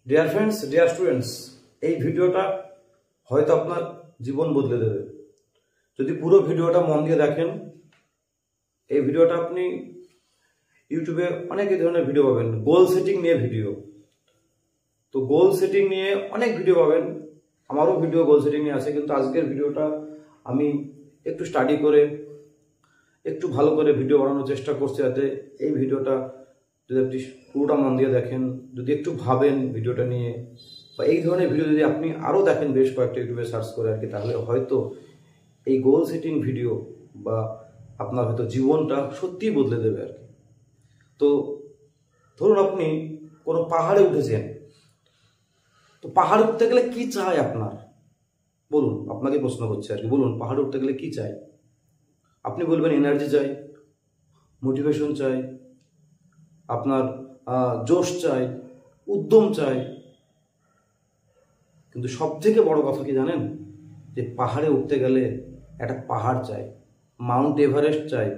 Dear friends, dear students, এই ভিডিওটা হয়তো আপনার জীবন বদলে দেবে যদি পুরো ভিডিওটা মন দিয়ে দেখেন। এই ভিডিওটা আপনি ইউটিউবে অনেক ধরনের ভিডিও পাবেন, গোল সেটিং নিয়ে ভিডিও। তো গোল সেটিং নিয়ে অনেক ভিডিও পাবেন, আমারও ভিডিও গোল সেটিং নিয়ে আছে, কিন্তু আজকের ভিডিওটা আমি একটু স্টাডি করে একটু ভালো করে ভিডিও বানানোর চেষ্টা করছি, যাতে এই ভিডিওটা যদি আপনি পুরোটা মন দিয়ে দেখেন, যদি একটু ভাবেন ভিডিওটা নিয়ে, বা এই ধরনের ভিডিও যদি আপনি আরও দেখেন বেশ কয়েকটা ইউটিউবে সার্চ করে আর কি, তাহলে হয়তো এই গোল সেটিং ভিডিও বা আপনার হয়তো জীবনটা সত্যিই বদলে দেবে আর কি। তো ধরুন আপনি কোনো পাহাড়ে উঠেছেন, তো পাহাড়ে উঠতে গেলে কি চাই আপনার? বলুন, আপনাকে প্রশ্ন করছে আর কি, বলুন পাহাড়ে উঠতে গেলে কি চাই? আপনি বলবেন এনার্জি চাই, মোটিভেশন চাই, আপনার জোশ চাই, উদ্যম চাই। কিন্তু সব থেকে বড় কথা কি জানেন? যে পাহাড়ে উঠতে গেলে একটা পাহাড় চাই, মাউন্ট এভারেস্ট চাই,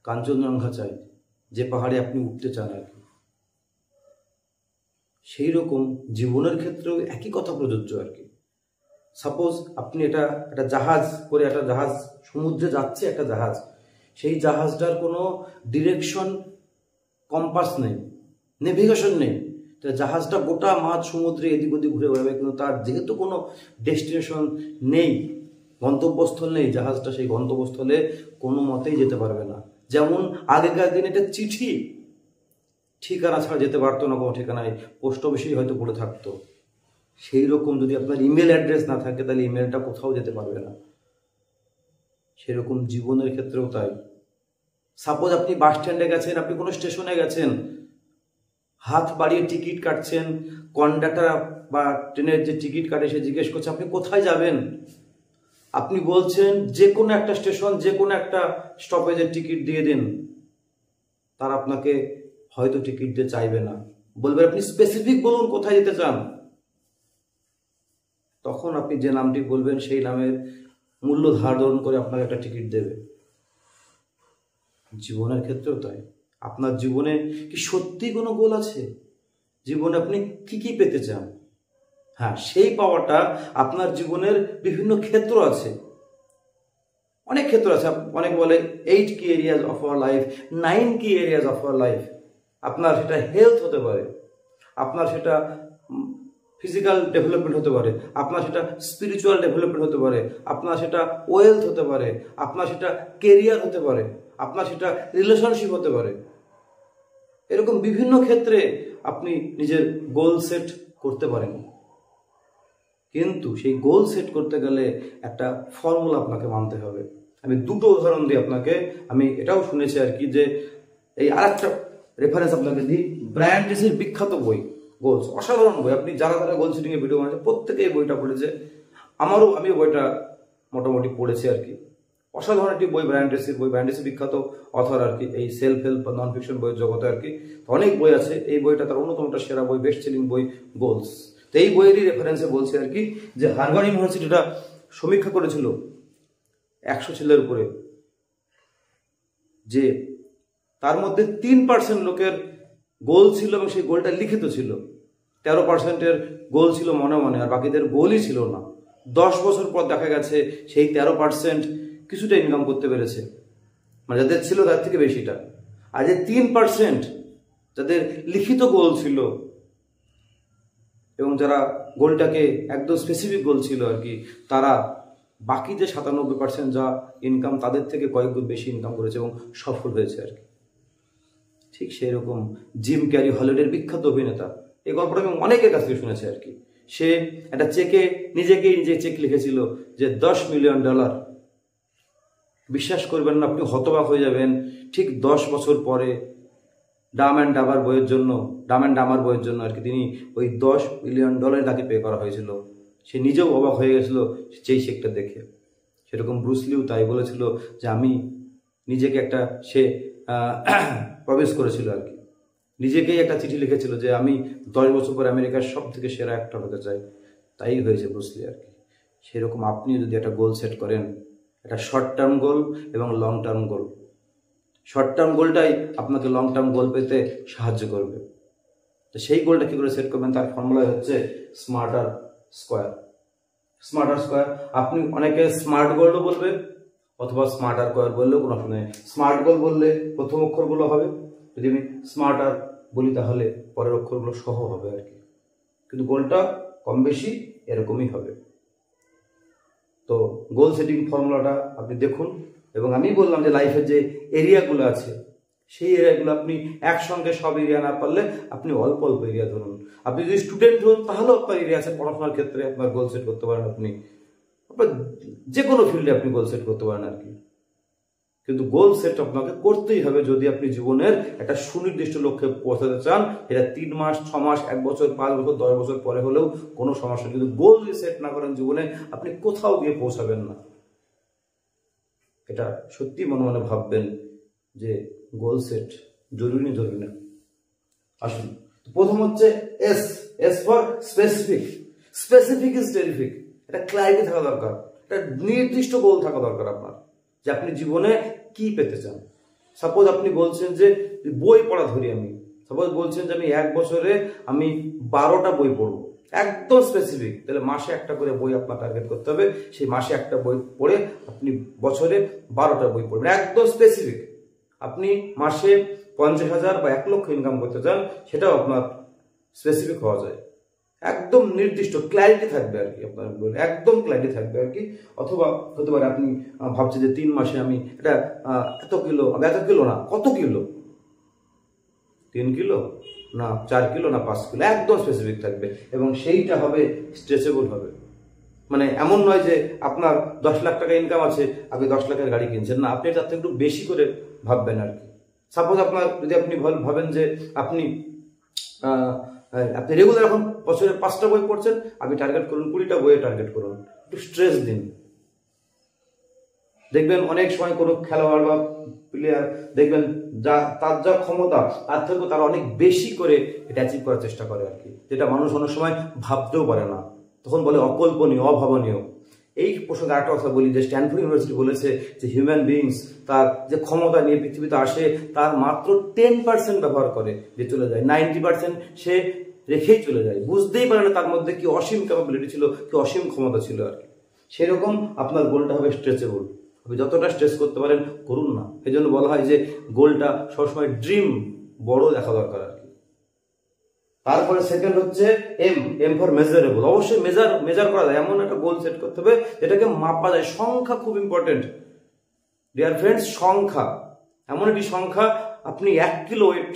কাঞ্চনজঙ্ঘা চাই, যে পাহাড়ে আপনি উঠতে চান আর কি। সেই রকম জীবনের ক্ষেত্রেও একই কথা প্রযোজ্য আর কি। সাপোজ আপনি একটা জাহাজ করে, একটা জাহাজ সমুদ্রে যাচ্ছে, একটা জাহাজ, সেই জাহাজটার কোনো ডিরেকশন কম্পাস নেই, নেভিগেশন নেই, জাহাজটা গোটা মাঝ সমুদ্রে এদিক ওদিক ঘুরে বেড়াবে, কিন্তু তার যেহেতু কোনো ডেস্টিনেশন নেই, গন্তব্যস্থল নেই, জাহাজটা সেই গন্তব্যস্থলে কোনো মতেই যেতে পারবে না। যেমন আগেকার দিনে একটা চিঠি ঠিকানা ছাড়া যেতে পারতো না, কোনো ঠিকানায় পোস্ট অফিসেই হয়তো পড়ে থাকতো। সেই রকম যদি আপনার ইমেল অ্যাড্রেস না থাকে, তাহলে ইমেলটা কোথাও যেতে পারবে না। সেরকম জীবনের ক্ষেত্রেও তাই। সাপোজ আপনি বাস স্ট্যান্ডে গেছেন, আপনি কোনো স্টেশনে গেছেন, হাত বাড়িয়ে টিকিট কাটছেন, কন্ডাক্টর বা ট্রেনের যে টিকিট কাটে সে জিজ্ঞেস করছে আপনি কোথায় যাবেন। আপনি বলছেন যে কোনো একটা স্টেশন, যে কোনো একটা স্টপেজের টিকিট দিয়ে দিন, তার আপনাকে হয়তো টিকিট দিয়ে চাইবে না, বলবে আপনি স্পেসিফিক বলুন কোথায় যেতে চান। তখন আপনি যে নামটি বলবেন সেই নামের মূল্য ধারণ করে আপনাকে একটা টিকিট দেবে। জীবনের ক্ষেত্রেও তাই। আপনার জীবনে কি সত্যি কোনো গোল আছে? জীবনে আপনি কি কি পেতে চান? হ্যাঁ, সেই পাওয়াটা আপনার জীবনের বিভিন্ন ক্ষেত্র আছে, অনেক ক্ষেত্র আছে। অনেকে বলে 8 কি এরিয়াজ অফ আওয়ার লাইফ, 9 কি এরিয়াজ অফ আওয়ার লাইফ। আপনার সেটা হেলথ হতে পারে, আপনার সেটা ফিজিক্যাল ডেভেলপমেন্ট হতে পারে, আপনার সেটা স্পিরিচুয়াল ডেভেলপমেন্ট হতে পারে, আপনার সেটা ওয়েলথ হতে পারে, আপনার সেটা কেরিয়ার হতে পারে, আপনার সেটা রিলেশনশিপ হতে পারে। এরকম বিভিন্ন ক্ষেত্রে আপনি নিজের গোল সেট করতে পারেন, কিন্তু সেই গোল সেট করতে গেলে একটা ফর্মুলা আপনাকে মানতে হবে। আমি দুটো উদাহরণ দিই আপনাকে। আমি এটাও শুনেছি আর কি, যে এই আরেকটা রেফারেন্স আপনাকে দিই, ব্রায়ান ট্রেসির বিখ্যাত বই গোলস, অসাধারণ বই। আপনি যারা যারা গোল সেটিং এর ভিডিও বানাচ্ছে প্রত্যেকে এই বইটা পড়েছে, আমি বইটা মোটামুটি পড়েছি আর কি। অসাধারণ একটি বই ব্রায়ান ট্রেসির বই। ব্রায়ান ট্রেসি বিখ্যাত অথর আর কি, এই সেলফ হেল্প বা নন ফিকশন বইয়ের জগতে আর কি। অনেক বই আছে, এই বইটা তার অন্যতম একটা সেরা বই, বেস্ট সেলিং বই গোলস। তো এই বইয়েরই রেফারেন্সে বলছে আর কি, যে হার্ভার্ড ইউনিভার্সিটিটা সমীক্ষা করেছিল 100 ছেলের উপরে, যে তার মধ্যে 3% লোকের গোল ছিল এবং সেই গোলটা লিখিত ছিল, 13%-এর গোল ছিল মনে মনে, আর বাকিদের গোলই ছিল না। 10 বছর পর দেখা গেছে সেই 13% কিছুটা ইনকাম করতে পেরেছে, মানে যাদের ছিল তার থেকে বেশিটা। আর যে 3% যাদের লিখিত গোল ছিল এবং যারা গোলটাকে একদম স্পেসিফিক গোল ছিল আর কি, তারা বাকি যে 97% যা ইনকাম, তাদের থেকে কয়েক গুণ বেশি ইনকাম করেছে এবং সফল হয়েছে আর কি। ঠিক সেই রকম জিম ক্যারি, হলিউডের বিখ্যাত অভিনেতা, এই গল্পটা আমি অনেকের কাছ থেকে শুনেছি আর কি। সে একটা চেকে নিজে চেক লিখেছিল যে $10 মিলিয়ন। বিশ্বাস করবেন না, আপনি হতবাক হয়ে যাবেন। ঠিক 10 বছর পরে ডাম অ্যান্ড ডামার বইয়ের জন্য আর কি, তিনি ওই $10 মিলিয়ন তাকে পে করা হয়েছিল। সে নিজেও অবাক হয়ে গেছিল সেই চেকটা দেখে। সেরকম ব্রুস লিও তাই বলেছিল, যে আমি নিজেকে সে প্রবেশ করেছিল আর কি, নিজেকেই একটা চিঠি লিখেছিল যে আমি 10 বছর পর আমেরিকার সব থেকে সেরা অ্যাক্টর হতে চাই। তাই হয়েছে ব্রুস লি আর কি। সেরকম আপনি যদি একটা গোল সেট করেন, একটা শর্ট টার্ম গোল এবং long term goal, short term গোলটাই আপনাকে লং টার্ম গোল পেতে সাহায্য করবে। তো সেই গোলটা কি করে সেট করবেন, তার ফর্মুলা হচ্ছে স্মার্টার স্কোয়ার। স্মার্টার স্কোয়ার, আপনি অনেকে স্মার্ট গোলও বলবে অথবা স্মার্টার স্কোয়ার বললেও কোনো অসুবিধা নেই। স্মার্ট গোল বললে প্রথম অক্ষরগুলো হবে, যদি আমি স্মার্টার বলি তাহলে পরের অক্ষরগুলো সহ হবে আর কি, কিন্তু গোলটা কম বেশি এরকমই হবে। তো গোল সেটিং ফর্মুলাটা আপনি দেখুন, এবং আমি বললাম যে লাইফের যে এরিয়াগুলো আছে সেই এরিয়াগুলো আপনি একসঙ্গে সব এরিয়া না পারলে আপনি অল্প অল্প এরিয়া ধরুন। আপনি যদি স্টুডেন্ট হন তাহলেও আপনার এরিয়া আছে, পড়াশোনার ক্ষেত্রে আপনার গোল সেট করতে পারেন, আপনি আপনার যে কোনো ফিল্ডে আপনি গোল সেট করতে পারেন আর কি। কিন্তু গোল সেট আপনাকে করতেই হবে যদি আপনি জীবনের একটা সুনির্দিষ্ট লক্ষ্যে পৌঁছাতে চান। এটা 3 মাস, 6 মাস, 1 বছর, 5 বছর, 10 বছর পরে হলেও কোনো সমস্যা নেই, কিন্তু গোল যদি সেট না করেন জীবনে আপনি কোথাও গিয়ে পৌঁছাবেন না। এটা সত্যি মনে মনে ভাববেন যে গোল সেট জরুরি না। আসুন, প্রথম হচ্ছে S. S for specific. Specific is terrific. এটা ক্লারিটি থাকা দরকার, একটা নির্দিষ্ট গোল থাকা দরকার আপনার, যে আপনি জীবনে কি পেতে চান। সাপোজ আপনি বলছেন যে বই পড়া, ধরি আমি সাপোজ বলছেন যে আমি 1 বছরে আমি 12টা বই পড়বো, একদম স্পেসিফিক, তাহলে মাসে একটা করে বই আপনার টার্গেট করতে হবে। সেই মাসে একটা বই পড়ে আপনি বছরে 12টা বই পড়বেন, একদম স্পেসিফিক। আপনি মাসে 50,000 বা 1 লক্ষ ইনকাম করতে চান, সেটাও আপনার স্পেসিফিক হওয়া যায়, একদম নির্দিষ্ট ক্ল্যারিটি থাকবে আর কি, আপনার একদম ক্ল্যারিটি থাকবে আর কি। অথবা হতে পারে আপনি ভাবছেন যে 3 মাসে আমি এটা এত কিলো না, কত কিলো, 3 কিলো না 4 কিলো না 5 কিলো, একদম স্পেসিফিক থাকবে, এবং সেইটা হবে স্ট্রেচেবল হবে। মানে এমন নয় যে আপনার 10 লাখ টাকা ইনকাম আছে, আপনি 10 লাখের গাড়ি কিনছেন, না, আপনি তার থেকে একটু বেশি করে ভাববেন আর কি। সাপোজ আপনার যদি আপনি ভাবেন যে আপনি রেগুলার এখন বছরে 5টা বই পড়ছেন, আপনি টার্গেট করুন 20টা বইয়ে টার্গেট করুন, একটু স্ট্রেস দিন। দেখবেন অনেক সময় কোনো খেলোয়াড় বা প্লেয়ার দেখবেন তার যা ক্ষমতা তার থেকেও তারা অনেক বেশি করে এটা অ্যাচিভ করার চেষ্টা করে আর কি, যেটা মানুষ অনেক সময় ভাবতেও পারে না, তখন বলে অকল্পনীয়, অভাবনীয়। এই প্রসঙ্গে আরেকটা কথা বলি যে স্ট্যানফোর্ড ইউনিভার্সিটি বলেছে যে হিউম্যান বিইংস তার যে ক্ষমতা নিয়ে পৃথিবীতে আসে তার মাত্র 10% ব্যবহার করে, যে চলে যায় 90% সে রেখেই চলে যায়, বুঝতেই পারে না তার মধ্যে কি অসীম ক্যাপাবিলিটি ছিল, কি অসীম ক্ষমতা ছিল আর কি। সেরকম আপনার গোলটা হবে স্ট্রেচেবল, আপনি যতটা স্ট্রেস করতে পারেন করুন না। এই জন্য বলা হয় যে গোলটা সবসময় ড্রিম বড় দেখা দরকার আর কি। তারপরে সেকেন্ড হচ্ছে এম। M for measurable. অবশ্যই মেজার করা যায়, এমন একটা গোল সেট করতে হবে যেটাকে মাপা যায়। সংখ্যা খুব ইম্পর্টেন্ট ডিয়ার ফ্রেন্ডস, সংখ্যা, এমন একটি সংখ্যা, আপনি 1 কিলো ওয়েট,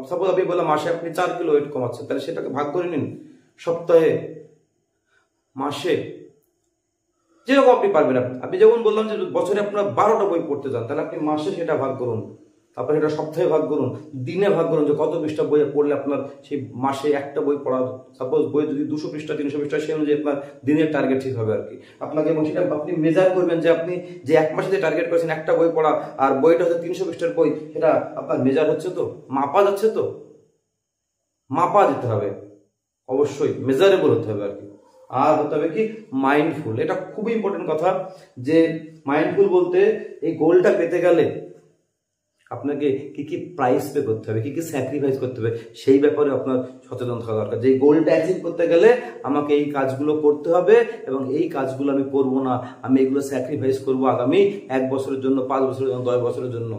সাপোজ আপনি বললাম মাসে আপনি 4 কিলো ওয়েট কমাচ্ছেন, তাহলে সেটাকে ভাগ করে নিন সপ্তাহে, মাসে, যেরকম আপনি পারবেন। আপনি যেমন বললাম যে বছরে আপনার 12টা বই পড়তে চান, তাহলে আপনি মাসে সেটা ভাগ করুন, তারপরে সেটা সপ্তাহে ভাগ করুন, দিনে ভাগ করুন, যে কত পৃষ্ঠা বই পড়লে আপনার সেই মাসে একটা বই পড়া, সাপোজ বই যদি 200 পৃষ্ঠা 300 পৃষ্ঠা, সেই অনুযায়ী আপনার দিনের টার্গেট ঠিক হবে আর কি আপনাকে। এবং সেটা আপনি মেজার করবেন যে আপনি যে 1 মাসে যে টার্গেট করেছেন একটা বই পড়া, আর বইটা হচ্ছে 300 পৃষ্ঠার বই, সেটা আপনার মেজার হচ্ছে তো, মাপা যাচ্ছে তো, মাপা যেতে হবে, অবশ্যই মেজারেবল হতে হবে আর কি। আর হতে হবে কি মাইন্ডফুল। এটা খুবই ইম্পর্টেন্ট কথা, যে মাইন্ডফুল বলতে এই গোলটা পেতে গেলে আপনাকে কি কি প্রাইস পে করতে হবে, কি কি স্যাক্রিফাইস করতে হবে, সেই ব্যাপারে আপনার সচেতন থাকা দরকার। যে গোলটা অ্যাচিভ করতে গেলে আমাকে এই কাজগুলো করতে হবে, এবং এই কাজগুলো আমি করবো না, আমি এগুলো স্যাক্রিফাইস করবো আগামী 1 বছরের জন্য, 5 বছরের জন্য, 10 বছরের জন্য।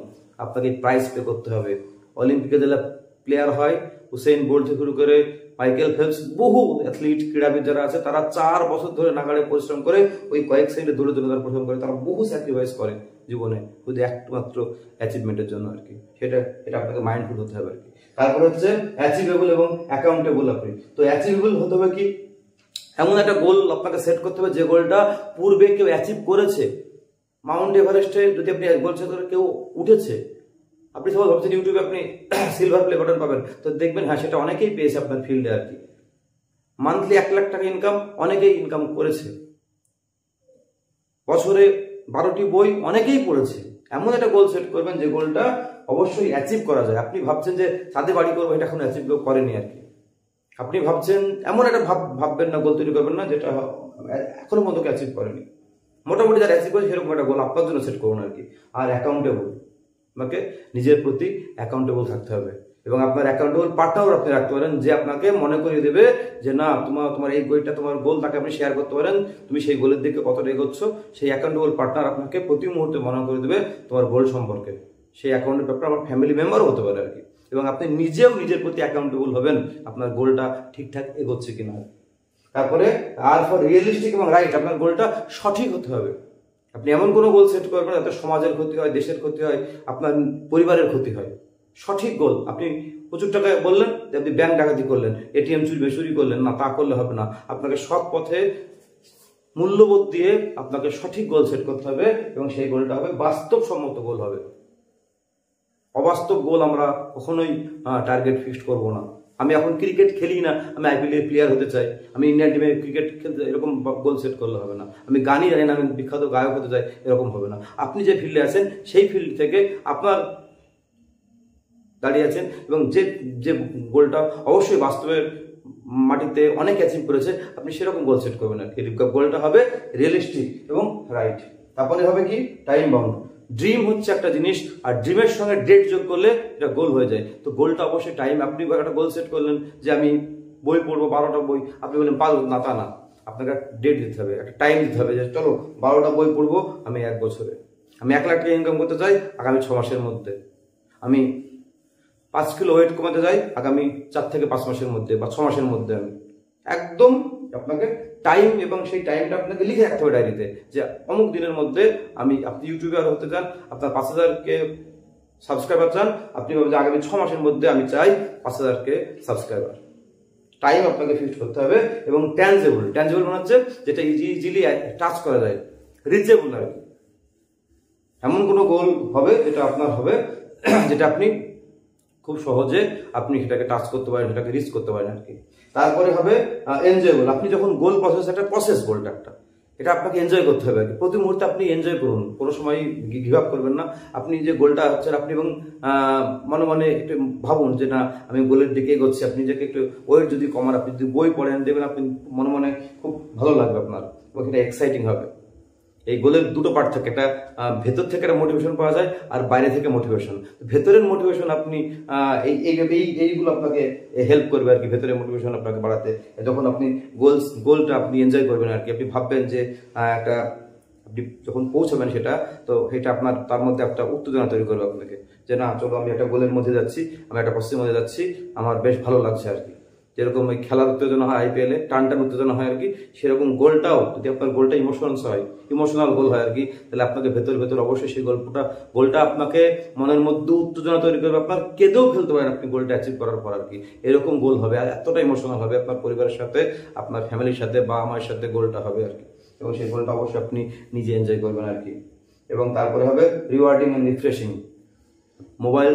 আপনাকে প্রাইস পে করতে হবে। অলিম্পিকে যারা প্লেয়ার হয়, হুসেইন বোল্ট থেকে শুরু করে মাইকেল ফেলপস, বহু অ্যাথলিট ক্রীড়াবিদ যারা আছে, তারা 4 বছর ধরে নাগাড়ে পরিশ্রম করে, ওই কয়েক সেকেন্ডে দৌড়ে তারা পরিশ্রম করে, তারা বহু স্যাক্রিফাইস করে জীবনে শুধু একমাত্র অ্যাচিভমেন্টের জন্য আর কি। এটা আপনাকে মাইন্ডফুল হতে হবে আর কি। তারপরে হচ্ছে অ্যাচিভেবল এবং অ্যাকাউন্টেবল। আপনি তো অ্যাচিভেবল হতে হবে কি, এমন একটা গোল আপনাকে সেট করতে হবে যে গোলটা পূর্বে কেউ অ্যাচিভ করেছে। মাউন্ট এভারেস্টে যদি আপনি গোল সেট করে কেউ উঠেছে, আপনি সবাই ভাবছেন ইউটিউবে আপনি সিলভার প্লে বাটন পাবেন, তো দেখবেন হ্যাঁ সেটা অনেকেই পেয়েছে আপনার ফিল্ডে আর কি। মান্থলি 1 লাখ টাকা ইনকাম অনেকেই ইনকাম করেছে, বছরে 12টি বই অনেকেই পড়েছে। এমন একটা গোল সেট করবেন যে গোলটা অবশ্যই অ্যাচিভ করা যায়। আপনি ভাবছেন যে ছাদে বাড়ি করবো, এটা এখন অ্যাচিভ করেনি আর কি। আপনি ভাবছেন এমন একটা ভাববেন না, গোল তৈরি করবেন না যেটা এখনো পর্যন্ত অ্যাচিভ করেনি। মোটামুটি যারা অ্যাচিভ করেছে সেরকম একটা গোল আপনার জন্য সেট করুন আর কি। আর অ্যাকাউন্টেবল, আপনাকে নিজের প্রতি অ্যাকাউন্টেবল থাকতে হবে। এবং আপনার অ্যাকাউন্টেবল পার্টনারও আপনি রাখতে পারেন, যে আপনাকে মনে করিয়ে দেবে যে না তোমার এই গোলটা, তোমার গোল, তাকে আপনি শেয়ার করতে পারেন, তুমি সেই গোলের দিকে কতটা এগোচ্ছ। সেই অ্যাকাউন্টেবল পার্টনার আপনাকে প্রতি মুহূর্তে মনে করে দেবে তোমার গোল সম্পর্কে। সেই অ্যাকাউন্টের ব্যাপারে আমার ফ্যামিলি মেম্বারও হতে পারে আর কি। এবং আপনি নিজেও নিজের প্রতি অ্যাকাউন্টেবল হবেন আপনার গোলটা ঠিকঠাক এগোচ্ছে কিনা। তারপরে আর ফর রিয়েলিস্টিক এবং রাইট, আপনার গোলটা সঠিক হতে হবে। আপনি এমন কোনো গোল সেট করবেন যাতে সমাজের ক্ষতি হয়, দেশের ক্ষতি হয়, আপনার পরিবারের ক্ষতি হয়। সঠিক গোল। আপনি প্রচুর টাকা বললেন যে আপনি ব্যাংক ডাকাতি করলেন, এটিএম চুরি করলেন, না, তা করলে হবে না। আপনাকে সৎ পথে মূল্যবোধ দিয়ে আপনাকে সঠিক গোল সেট করতে হবে এবং সেই গোলটা হবে বাস্তবসম্মত গোল হবে। অবাস্তব গোল আমরা কখনোই টার্গেট ফিক্সড করব না। আমি এখন ক্রিকেট খেলি না, আমি আইপিএল প্লেয়ার হতে চাই, আমি ইন্ডিয়ান টিমে ক্রিকেট খেলতে, এরকম গোল সেট করলে হবে না। আমি গানই জানি না, আমি বিখ্যাত গায়ক হতে চাই, এরকম হবে না। আপনি যে ফিল্ডে আছেন সেই ফিল্ড থেকে আপনার দাঁড়িয়ে আছেন এবং যে গোলটা অবশ্যই বাস্তবের মাটিতে অনেক অ্যাচিভ করেছে, আপনি সেরকম গোল সেট করবেন আর কি। গোলটা হবে রিয়েলিস্টিক এবং রাইট। তারপরে হবে কি টাইম বাউন্ড। ড্রিম হচ্ছে একটা জিনিস, আর ড্রিমের সঙ্গে ডেট যোগ করলে এটা গোল হয়ে যায়। তো গোলটা অবশ্যই টাইম। আপনি একটা গোল সেট করলেন যে আমি বই পড়বো 12টা বই, আপনি বললেন পারবো না, তা না, আপনাকে ডেট দিতে হবে, একটা টাইম দিতে হবে যে চলো 12টা বই পড়বো আমি 1 বছরে, আমি 1 লাখ টাকা ইনকাম করতে চাই আগামী 6 মাসের মধ্যে, আমি 5 কিলো ওয়েট কমাতে চাই আগামী 4 থেকে 5 মাসের মধ্যে বা 6 মাসের মধ্যে। আমি একদম আপনাকে টাইম এবং সেই টাইমটা আপনাকে লিখে রাখতে হবে ডায়েরিতে যে অমুক দিনের মধ্যে আপনি ইউটিউবার হতে চান, আপনার 5000কে সাবস্ক্রাইবার চান, আপনি ভাবেন যে আগামী 6 মাসের মধ্যে আমি চাই 5000কে সাবস্ক্রাইবার। টাইম আপনাকে ফিক্স করতে হবে এবং ট্যাঞ্জেবল মানে হচ্ছে যেটা ইজিলি টাচ করা যায়, রিচেবল আর কি। এমন কোনো গোল হবে যেটা আপনার হবে, যেটা আপনি খুব সহজে আপনি সেটাকে টাচ করতে পারেন, সেটাকে রিচ করতে পারেন আর কি। তারপরে হবে এনজয়েবল। আপনি যখন গোল প্রসেস, একটা প্রসেস গোলটা একটা, এটা আপনাকে এনজয় করতে হবে আর কি। প্রতি মুহূর্তে আপনি এনজয় করুন, কোনো সময় গিভ আপ করবেন না। আপনি যে গোলটা হচ্ছে আপনি এবং মনে মনে একটু ভাবুন যে না আমি গোলের দিকে এগোচ্ছি। আপনি নিজেকে একটু ওয়েট যদি কমান, আপনি যদি বই পড়েন দেখবেন আপনি মনে মনে খুব ভালো লাগবে আপনার, এবং সেটা এক্সাইটিং হবে। এই গোলের দুটো পার্ট থাকে, একটা ভেতর থেকে একটা মোটিভেশন পাওয়া যায় আর বাইরে থেকে মোটিভেশন। ভেতরের মোটিভেশন আপনি এইগুলো আপনাকে হেল্প করবে আর কি, ভেতরের মোটিভেশন আপনাকে বাড়াতে। যখন আপনি গোলটা আপনি এনজয় করবেন আর কি, আপনি ভাববেন যে একটা আপনি যখন পৌঁছাবেন সেটা, তো সেটা আপনার তার মধ্যে একটা উত্তেজনা তৈরি করবে আপনাকে যে না চলো আমি একটা গোলের মধ্যে যাচ্ছি, আমি একটা প্রসেসের মধ্যে যাচ্ছি, আমার বেশ ভালো লাগছে আর কি। যেরকম ওই খেলার উত্তেজনা হয় আইপিএলে, টান উত্তেজনা হয় আর কি, সেরকম গোলটাও যদি আপনার গোলটা ইমোশনাল গোল হয় আর কি, তাহলে আপনাকে ভেতর অবশ্যই সেই গোলটা আপনাকে মনের মধ্যে উত্তেজনা তৈরি করবে, আপনার কেঁদেও ফেলতে পারেন আপনি গোলটা অ্যাচিভ করার পর আর কি। এরকম গোল হবে আর এতটা ইমোশনাল হবে, আপনার পরিবারের সাথে, আপনার ফ্যামিলির সাথে, বাবা মায়ের সাথে গোলটা হবে আর কি। এবং সেই গোলটা অবশ্যই আপনি নিজে এনজয় করবেন আর কি। এবং তারপরে হবে rewarding and refreshing. Mobile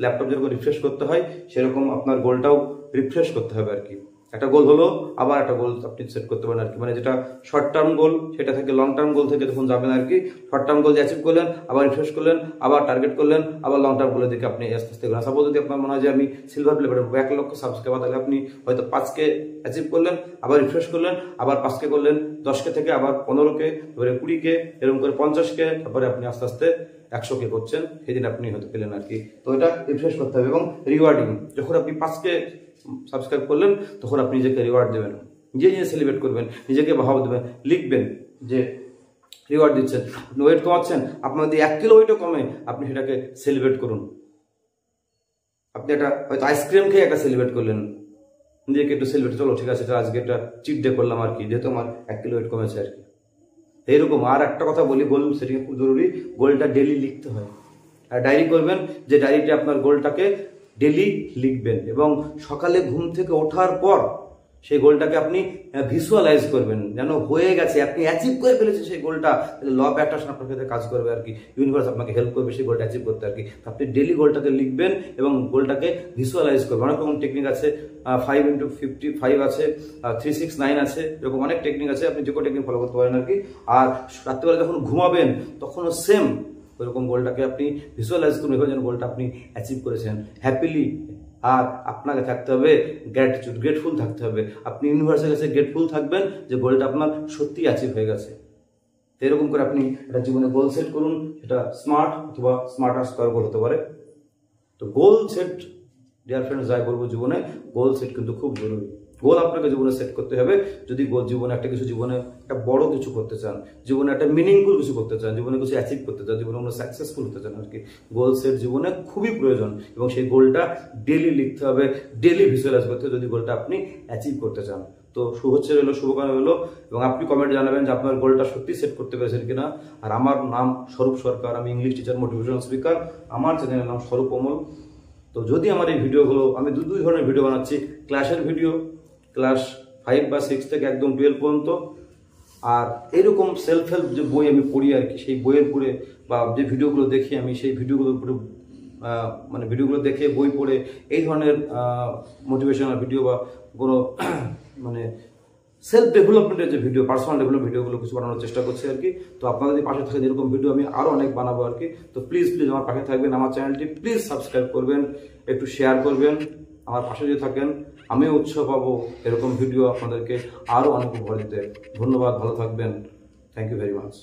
laptop যেরকম রিফ্রেশ করতে হয় সেরকম আপনার গোলটাও রিফ্রেশ করতে হবে আর কি। একটা গোল হলো আবার একটা গোল আপনি সেট করতে পারেন আর কি, মানে যেটা শর্ট টার্ম গোল সেটা থেকে লং টার্ম গোল থেকে তখন যাবেন আর কি। শর্ট টার্ম গোল অ্যাচিভ করলেন, আবার রিফ্রেশ করলেন, আবার টার্গেট করলেন, আবার লং টার্ম গোলের দিকে আপনি আস্তে আস্তে গেলেন। সাপোজ যদি আপনার মনে হয় যে আমি সিলভার প্লে বাটন 1 লক্ষ সাবস্ক্রাইবার, তাহলে আপনি হয়তো 5কে অ্যাচিভ করলেন, আবার রিফ্রেশ করলেন, আবার 5কে করলেন, 10কে থেকে আবার 15কে, তারপরে 20কে, এরকম করে 50কে, তারপরে আপনি আস্তে আস্তে 100কে করছেন, সেদিন আপনি হয়তো পেলেন আর কি। তো এটা রিফ্রেশ করতে হবে। এবং রিওয়ার্ডিং, যখন আপনি 5কে সাবস্ক্রাইব করলেন তখন আপনি নিজেকে রিওয়ার্ড দেবেন, নিজে সেলিব্রেট করবেন, নিজেকে বাহাবা দেবেন, লিখবেন যে রিওয়ার্ড দিচ্ছেন। আপনি ওয়েট কমাচ্ছেন, আপনার যদি 1 কিলো ওয়েটও কমে আপনি সেটাকে সেলিব্রেট করুন। আপনি একটা হয়তো আইসক্রিম খেয়ে একটা সেলিব্রেট করলেন, নিজেকে একটু সেলিব্রেট, চলো ঠিক আছে আজকে একটা চিট ডে করলাম আর কি, যেহেতু আমার 1 কিলো ওয়েট কমেছে আর কি। এইরকম আর একটা কথা বলি, গোল সেটিং খুব জরুরি, গোলটা ডেলি লিখতে হয়। আর ডায়েরি করবেন, যে ডায়েরিতে আপনার গোলটাকে ডেলি লিখবেন এবং সকালে ঘুম থেকে ওঠার পর সেই গোলটাকে আপনি ভিজুয়ালাইজ করবেন, যেন হয়ে গেছে, আপনি অ্যাচিভ করে ফেলেছেন সেই গোলটা। ল অফ অ্যাট্রাকশন আপনার ক্ষেত্রে কাজ করবে আর কি, ইউনিভার্স আপনাকে হেল্প করবে সেই গোলটা অ্যাচিভ করতে আর কি। আপনি ডেলি গোলটাকে লিখবেন এবং গোলটাকে ভিজুয়ালাইজ করবেন। অনেক রকম টেকনিক আছে, 5x55 আছে, 369 আছে, এরকম অনেক টেকনিক আছে, আপনি যে কোনো টেকনিক ফলো করতে পারেন আর কি। আর রাত্রিবেলা যখন ঘুমাবেন তখনও সেম ওইরকম গোলটাকে আপনি ভিজুয়ালাইজ করুন, যেন গোলটা আপনি অ্যাচিভ করেছেন হ্যাপিলি। আর আপনাকে থাকতে হবে গ্র্যাটিটিউড, গ্রেটফুল থাকতে হবে। আপনি ইউনিভার্সের কাছে গ্রেটফুল থাকবেন যে গোলটা আপনার সত্যি অ্যাচিভ হয়ে গেছে। এরকম করে আপনি একটা জীবনে গোল সেট করুন, সেটা স্মার্ট অথবা স্মার্টার স্কোয়ার গোল হতে পারে। তো গোল সেট ডিয়ার ফ্রেন্ডস, যাই বলবো, জীবনে গোল সেট কিন্তু খুব জরুরি। গোল আপনাকে জীবনে সেট করতে হবে যদি জীবনে একটা কিছু, জীবনে একটা বড় কিছু করতে চান, জীবনে একটা মিনিংফুল কিছু করতে চান, জীবনে কিছু অ্যাচিভ করতে চান, জীবনে কোনো সাকসেসফুল হতে চান আর কি। গোল সেট জীবনে খুবই প্রয়োজন এবং সেই গোলটা ডেলি লিখতে হবে, ডেলি ভিজুয়ালাইজ করতে হবে যদি গোলটা আপনি অ্যাচিভ করতে চান। তো শুভকামনা রইল এবং আপনি কমেন্টে জানাবেন যে আপনার গোলটা সত্যি সেট করতে পেরেছেন কিনা। আর আমার নাম স্বরূপ সরকার, আমি ইংলিশ টিচার, মোটিভেশনাল স্পিকার। আমার চ্যানেলের নাম স্বরূপ অমল। তো যদি আমার এই ভিডিওগুলো, আমি দুই ধরনের ভিডিও বানাচ্ছি, ক্লাসের ভিডিও, ক্লাস 5 বা 6 থেকে একদম 12 পর্যন্ত, আর এরকম সেলফ হেল্প যে বই আমি পড়ি আর কি, সেই বইয়ের পড়ে বা যে ভিডিওগুলো দেখি আমি, সেই ভিডিওগুলোর উপরে মানে ভিডিওগুলো দেখে বই পড়ে এই ধরনের মোটিভেশনাল ভিডিও বা কোনো মানে সেলফ ডেভেলপমেন্টের যে ভিডিও, পার্সোনাল ডেভেলপমেন্ট ভিডিওগুলো কিছু বানানোর চেষ্টা করছি আর কি। তো আপনারা যদি পাশে থাকেন, এরকম ভিডিও আমি আরও অনেক বানাবো আর কি। তো প্লিজ আমার পাশে থাকবেন, আমার চ্যানেলটি প্লিজ সাবস্ক্রাইব করবেন, একটু শেয়ার করবেন, আমার পাশে যদি থাকেন আমিও উৎসাহ পাবো এরকম ভিডিও আপনাদেরকে আরও অনেক উপহার দিতে। ধন্যবাদ, ভালো থাকবেন, থ্যাংক ইউ ভেরি মাচ।